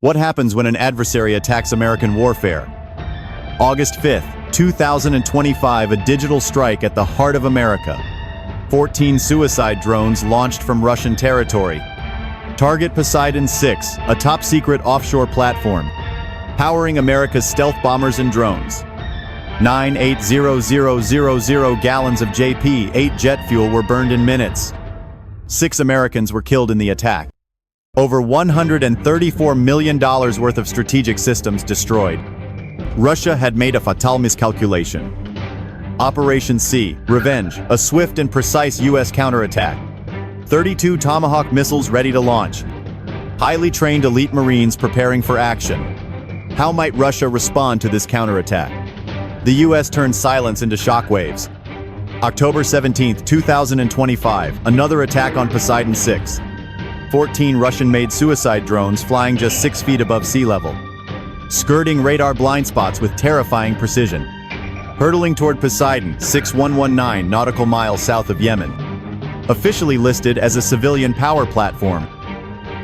What happens when an adversary attacks American warfare? August 5th, 2025, a digital strike at the heart of America. 14 suicide drones launched from Russian territory. Target Poseidon 6, a top-secret offshore platform, powering America's stealth bombers and drones. 9,800,000 gallons of JP-8 jet fuel were burned in minutes. 6 Americans were killed in the attack. Over $134 million worth of strategic systems destroyed. Russia had made a fatal miscalculation. Operation C, Revenge, a swift and precise U.S. counterattack. 32 Tomahawk missiles ready to launch. Highly trained elite Marines preparing for action. How might Russia respond to this counterattack? The U.S. turned silence into shockwaves. October 17, 2025, another attack on Poseidon 6. 14 Russian-made suicide drones flying just 6 feet above sea level, skirting radar blind spots with terrifying precision, hurtling toward Poseidon 6119 nautical miles south of Yemen. Officially listed as a civilian power platform,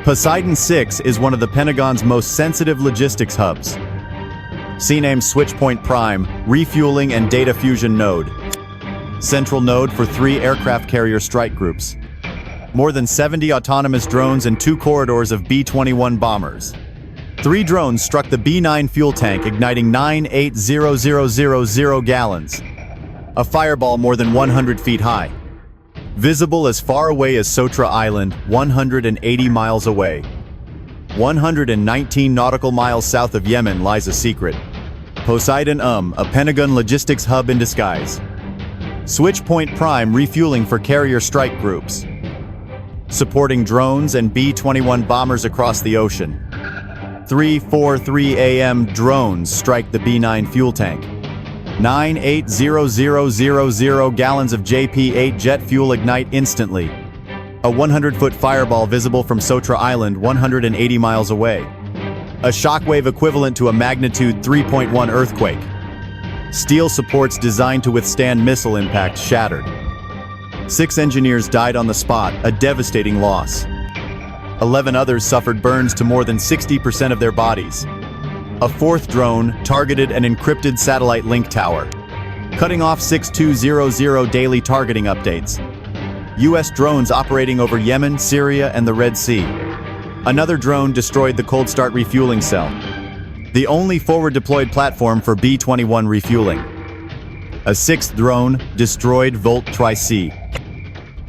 Poseidon 6 is one of the Pentagon's most sensitive logistics hubs. C-named Switchpoint Prime, refueling and data fusion node. Central node for 3 aircraft carrier strike groups. More than 70 autonomous drones and 2 corridors of B-21 bombers. 3 drones struck the B-9 fuel tank, igniting 9,800,000 gallons. A fireball more than 100 feet high. Visible as far away as Sotra Island, 180 miles away. 119 nautical miles south of Yemen lies a secret. Poseidon a Pentagon logistics hub in disguise. Switchpoint Prime refueling for carrier strike groups, supporting drones and B-21 bombers across the ocean. 3:43 a.m. drones strike the B-9 fuel tank. 9,800,000 gallons of JP-8 jet fuel ignite instantly. A 100-foot fireball visible from Sotra Island, 180 miles away. A shockwave equivalent to a magnitude 3.1 earthquake. Steel supports designed to withstand missile impact shattered. 6 engineers died on the spot, a devastating loss. 11 others suffered burns to more than 60% of their bodies. A 4th drone targeted an encrypted satellite link tower, cutting off 6200 daily targeting updates. U.S. drones operating over Yemen, Syria, and the Red Sea. Another drone destroyed the cold start refueling cell, the only forward-deployed platform for B-21 refueling. A 6th drone destroyed Volt Tri-C.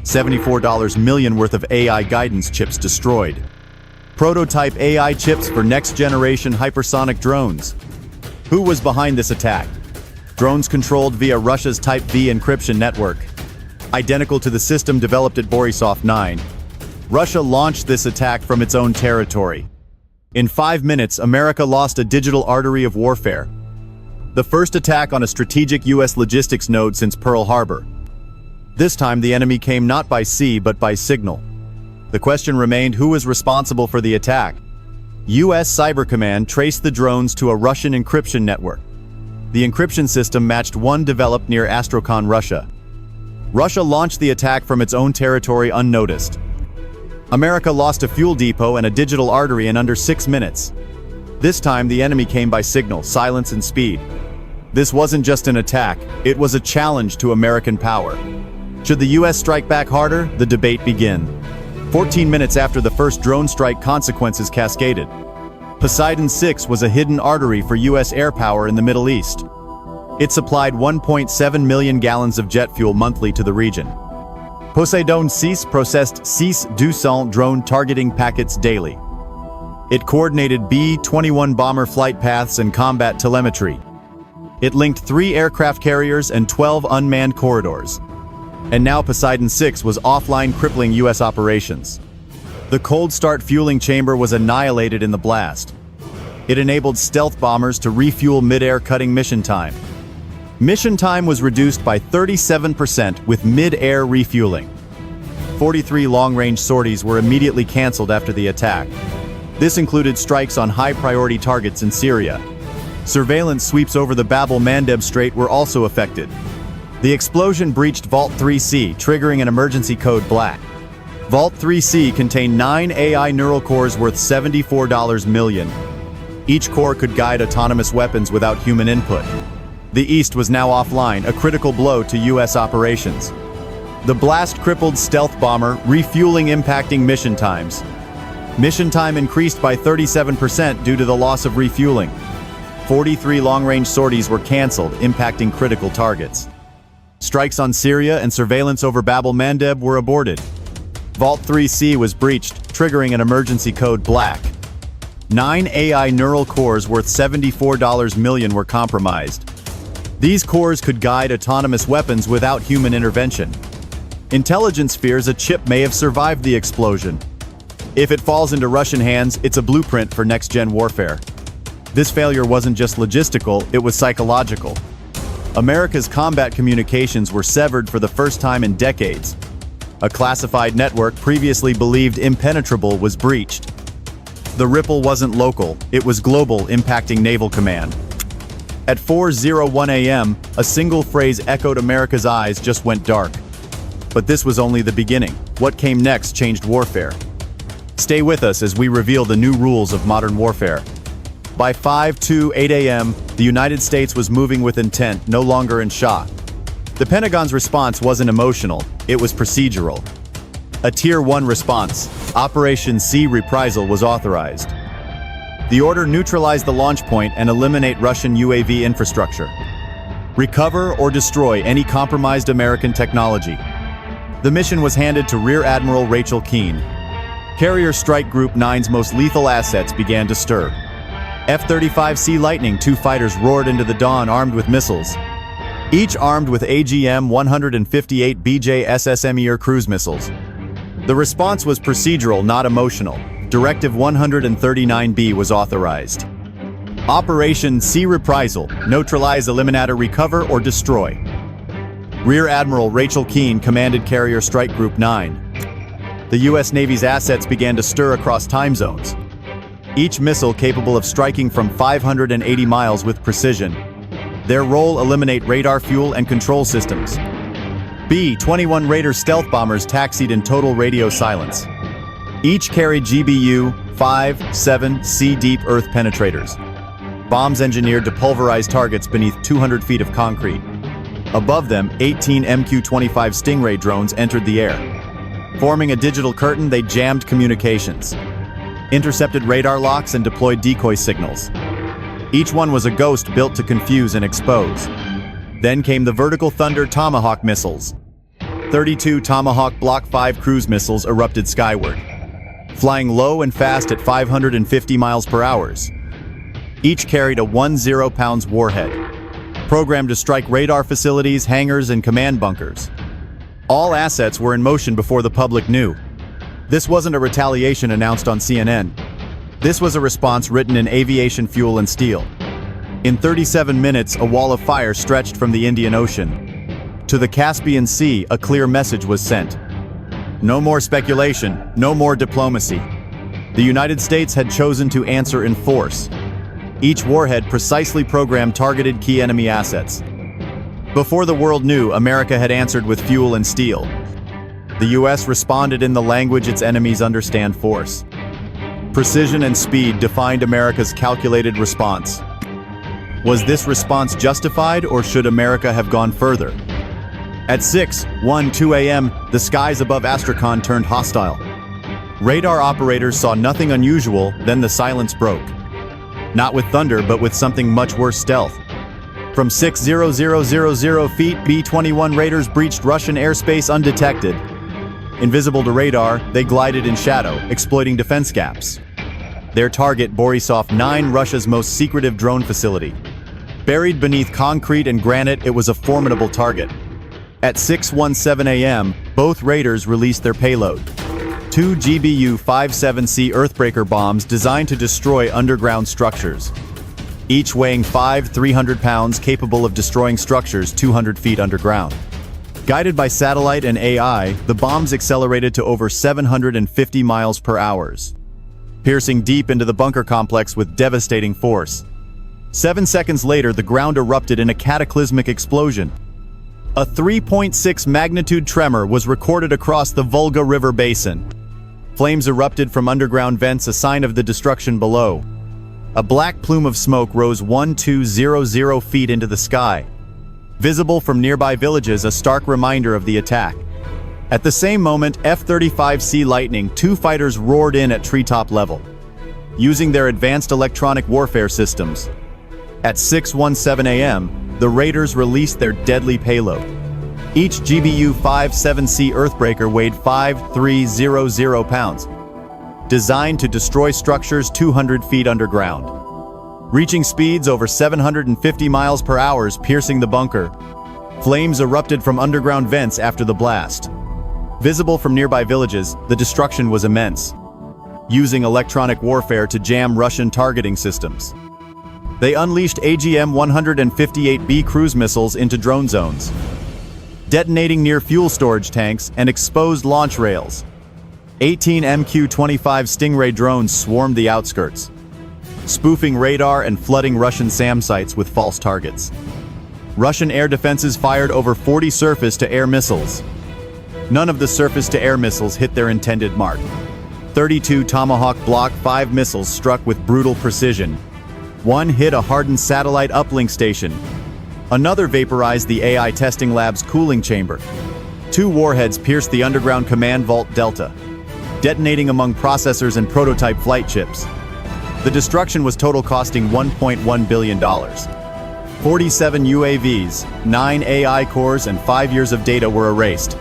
$74 million worth of AI guidance chips destroyed. Prototype AI chips for next-generation hypersonic drones. Who was behind this attack? Drones controlled via Russia's Type V encryption network, identical to the system developed at Borisov 9. Russia launched this attack from its own territory. In 5 minutes, America lost a digital artery of warfare. The first attack on a strategic U.S. logistics node since Pearl Harbor. This time the enemy came not by sea but by signal. The question remained, who was responsible for the attack? U.S. Cyber Command traced the drones to a Russian encryption network. The encryption system matched one developed near Astrakhan, Russia. Russia launched the attack from its own territory unnoticed. America lost a fuel depot and a digital artery in under 6 minutes. This time the enemy came by signal, silence, and speed. This wasn't just an attack, it was a challenge to American power. Should the U.S. strike back harder? The debate began. 14 minutes after the first drone strike, consequences cascaded. Poseidon 6 was a hidden artery for U.S. air power in the Middle East. It supplied 1.7 million gallons of jet fuel monthly to the region. Poseidon 6 processed 6,200 drone targeting packets daily. It coordinated B-21 bomber flight paths and combat telemetry. It linked 3 aircraft carriers and 12 unmanned corridors. And now Poseidon 6 was offline, crippling U.S. operations. The cold start fueling chamber was annihilated in the blast. It enabled stealth bombers to refuel mid-air, cutting mission time. Mission time was reduced by 37% with mid-air refueling. 43 long-range sorties were immediately canceled after the attack. This included strikes on high-priority targets in Syria. Surveillance sweeps over the Bab el-Mandeb Strait were also affected. The explosion breached Vault 3C, triggering an emergency code black. Vault 3C contained 9 AI neural cores worth $74 million. Each core could guide autonomous weapons without human input. The East was now offline, a critical blow to U.S. operations. The blast crippled stealth bomber, refueling impacting mission times. Mission time increased by 37% due to the loss of refueling. 43 long-range sorties were cancelled, impacting critical targets. Strikes on Syria and surveillance over Bab el-Mandeb were aborted. Vault 3C was breached, triggering an emergency code black. 9 AI neural cores worth $74 million were compromised. These cores could guide autonomous weapons without human intervention. Intelligence fears a chip may have survived the explosion. If it falls into Russian hands, it's a blueprint for next-gen warfare. This failure wasn't just logistical, it was psychological. America's combat communications were severed for the first time in decades. A classified network previously believed impenetrable was breached. The ripple wasn't local, it was global, impacting Naval Command. At 4:01 a.m., a single phrase echoed America's eyes just went dark. But this was only the beginning. What came next changed warfare. Stay with us as we reveal the new rules of modern warfare. By 5:08 a.m., the United States was moving with intent, no longer in shock. The Pentagon's response wasn't emotional, it was procedural. A Tier 1 response, Operation C Reprisal, was authorized. The order neutralized the launch point and eliminate Russian UAV infrastructure. Recover or destroy any compromised American technology. The mission was handed to Rear Admiral Rachel Keane. Carrier Strike Group 9's most lethal assets began to stir. F-35C Lightning II fighters roared into the dawn armed with missiles, each armed with AGM-158BJ SSMER cruise missiles. The response was procedural, not emotional. Directive 139B was authorized. Operation C Reprisal, neutralize, eliminate, recover, or destroy. Rear Admiral Rachel Keane commanded Carrier Strike Group 9. The U.S. Navy's assets began to stir across time zones. Each missile capable of striking from 580 miles with precision. Their role: eliminate radar, fuel, and control systems. B-21 Raider stealth bombers taxied in total radio silence. Each carried GBU-57C deep earth penetrators. Bombs engineered to pulverize targets beneath 200 feet of concrete. Above them, 18 MQ-25 Stingray drones entered the air. Forming a digital curtain, they jammed communications, intercepted radar locks, and deployed decoy signals. Each one was a ghost built to confuse and expose. Then came the vertical thunder Tomahawk missiles. 32 Tomahawk Block 5 cruise missiles erupted skyward, flying low and fast at 550 miles per hour. Each carried a 10 pounds warhead, programmed to strike radar facilities, hangars, and command bunkers. All assets were in motion before the public knew. This wasn't a retaliation announced on CNN. This was a response written in aviation fuel and steel. In 37 minutes, a wall of fire stretched from the Indian Ocean. To the Caspian Sea, a clear message was sent. No more speculation, no more diplomacy. The United States had chosen to answer in force. Each warhead precisely programmed targeted key enemy assets. Before the world knew, America had answered with fuel and steel. The U.S. responded in the language its enemies understand: force. Precision and speed defined America's calculated response. Was this response justified, or should America have gone further? At 6:12 a.m., the skies above Astrakhan turned hostile. Radar operators saw nothing unusual, then the silence broke. Not with thunder, but with something much worse: stealth. From 6,000 feet, B-21 Raiders breached Russian airspace undetected. Invisible to radar, they glided in shadow, exploiting defense gaps. Their target, Borisov 9, Russia's most secretive drone facility. Buried beneath concrete and granite, it was a formidable target. At 6:17 a.m., both Raiders released their payload. 2 GBU-57C Earthbreaker bombs designed to destroy underground structures. Each weighing 300 pounds, capable of destroying structures 200 feet underground. Guided by satellite and AI, the bombs accelerated to over 750 miles per hour, piercing deep into the bunker complex with devastating force. 7 seconds later, the ground erupted in a cataclysmic explosion. A 3.6 magnitude tremor was recorded across the Volga River basin. Flames erupted from underground vents, a sign of the destruction below. A black plume of smoke rose 1,200 feet into the sky. Visible from nearby villages, a stark reminder of the attack. At the same moment, F-35C Lightning II fighters roared in at treetop level, using their advanced electronic warfare systems. At 6:17 a.m., the Raiders released their deadly payload. Each GBU-57C Earthbreaker weighed 5,300 pounds, designed to destroy structures 200 feet underground. Reaching speeds over 750 miles per hour, piercing the bunker. Flames erupted from underground vents after the blast. Visible from nearby villages, the destruction was immense, using electronic warfare to jam Russian targeting systems. They unleashed AGM-158B cruise missiles into drone zones, detonating near fuel storage tanks and exposed launch rails. 18 MQ-25 Stingray drones swarmed the outskirts, spoofing radar and flooding Russian SAM sites with false targets. Russian air defenses fired over 40 surface-to-air missiles. None of the surface-to-air missiles hit their intended mark. 32 Tomahawk Block 5 missiles struck with brutal precision. One hit a hardened satellite uplink station. Another vaporized the AI testing lab's cooling chamber. 2 warheads pierced the underground command vault Delta, detonating among processors and prototype flight chips. The destruction was total costing $1.1 billion. 47 UAVs, 9 AI cores, and 5 years of data were erased.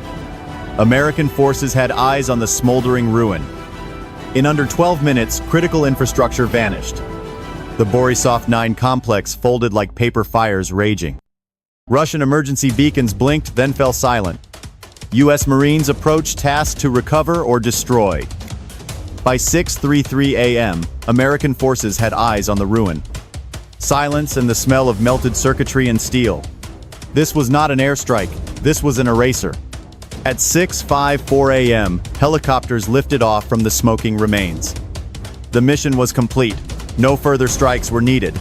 American forces had eyes on the smoldering ruin. In under 12 minutes, critical infrastructure vanished. The Borisov 9 complex folded like paper fires raging. Russian emergency beacons blinked, then fell silent. U.S. Marines approached, tasked to recover or destroy. By 6:33 a.m., American forces had eyes on the ruin. Silence and the smell of melted circuitry and steel. This was not an airstrike, this was an eraser. At 6:54 a.m., helicopters lifted off from the smoking remains. The mission was complete. No further strikes were needed.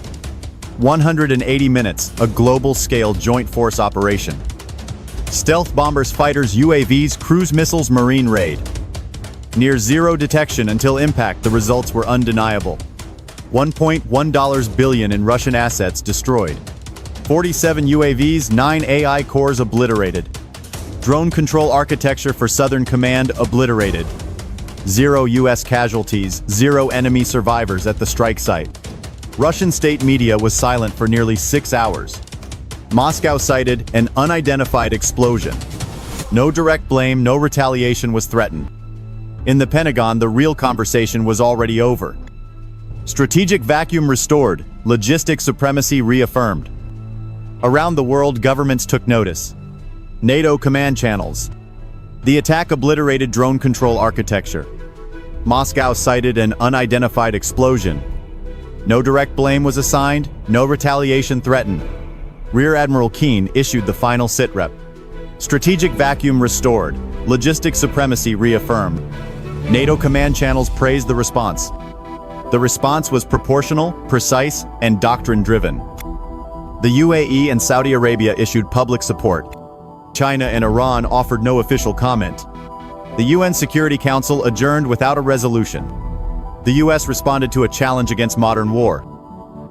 180 minutes, a global-scale joint force operation. Stealth bombers, fighters, UAVs, cruise missiles, marine raid. Near zero detection until impact, the results were undeniable. $1.1 billion in Russian assets destroyed. 47 UAVs, 9 AI cores obliterated. Drone control architecture for Southern Command obliterated. 0 U.S. casualties, 0 enemy survivors at the strike site. Russian state media was silent for nearly 6 hours. Moscow cited an unidentified explosion. No direct blame, no retaliation was threatened. In the Pentagon, the real conversation was already over. Strategic vacuum restored, logistic supremacy reaffirmed. Around the world, governments took notice. NATO command channels. The attack obliterated drone control architecture. Moscow cited an unidentified explosion. No direct blame was assigned, no retaliation threatened. Rear Admiral Keane issued the final sitrep. Strategic vacuum restored, logistic supremacy reaffirmed. NATO command channels praised the response. The response was proportional, precise, and doctrine-driven. The UAE and Saudi Arabia issued public support. China and Iran offered no official comment. The UN Security Council adjourned without a resolution. The US responded to a challenge against modern war.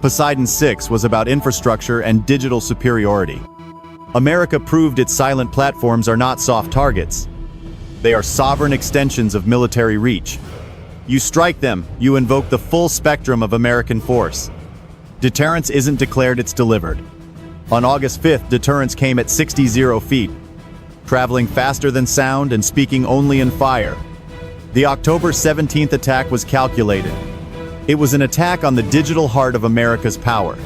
Poseidon 6 was about infrastructure and digital superiority. America proved its silent platforms are not soft targets. They are sovereign extensions of military reach. You strike them, you invoke the full spectrum of American force. Deterrence isn't declared, it's delivered. On August 5th, deterrence came at 60 feet, traveling faster than sound and speaking only in fire. The October 17th attack was calculated. It was an attack on the digital heart of America's power.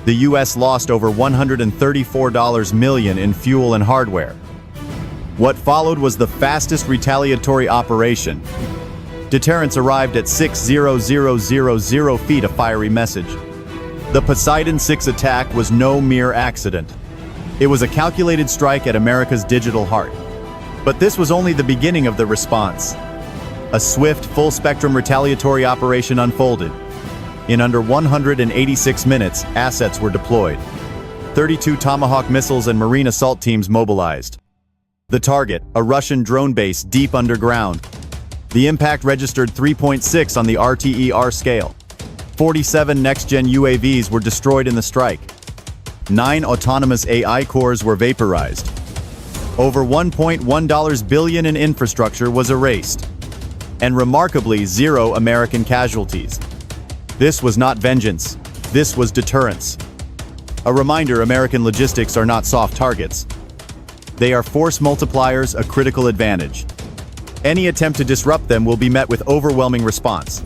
The US lost over $134 million in fuel and hardware. What followed was the fastest retaliatory operation. Deterrence arrived at 6,000 feet, a fiery message. The Poseidon 6 attack was no mere accident. It was a calculated strike at America's digital heart. But this was only the beginning of the response. A swift, full-spectrum retaliatory operation unfolded. In under 186 minutes, assets were deployed. 32 Tomahawk missiles and marine assault teams mobilized. The target, a Russian drone base deep underground. The impact registered 3.6 on the RTER scale. 47 next-gen UAVs were destroyed in the strike. 9 autonomous AI cores were vaporized. Over $1.1 billion in infrastructure was erased. And remarkably, 0 American casualties. This was not vengeance. This was deterrence. A reminder, American logistics are not soft targets. They are force multipliers, a critical advantage. Any attempt to disrupt them will be met with overwhelming response.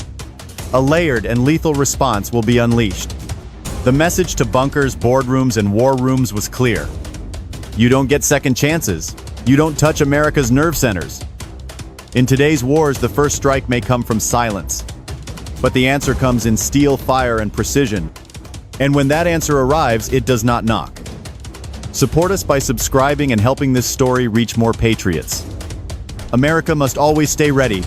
A layered and lethal response will be unleashed. The message to bunkers, boardrooms, and war rooms was clear. You don't get second chances. You don't touch America's nerve centers. In today's wars, the first strike may come from silence. But the answer comes in steel, fire, and precision. And when that answer arrives, it does not knock. Support us by subscribing and helping this story reach more patriots. America must always stay ready.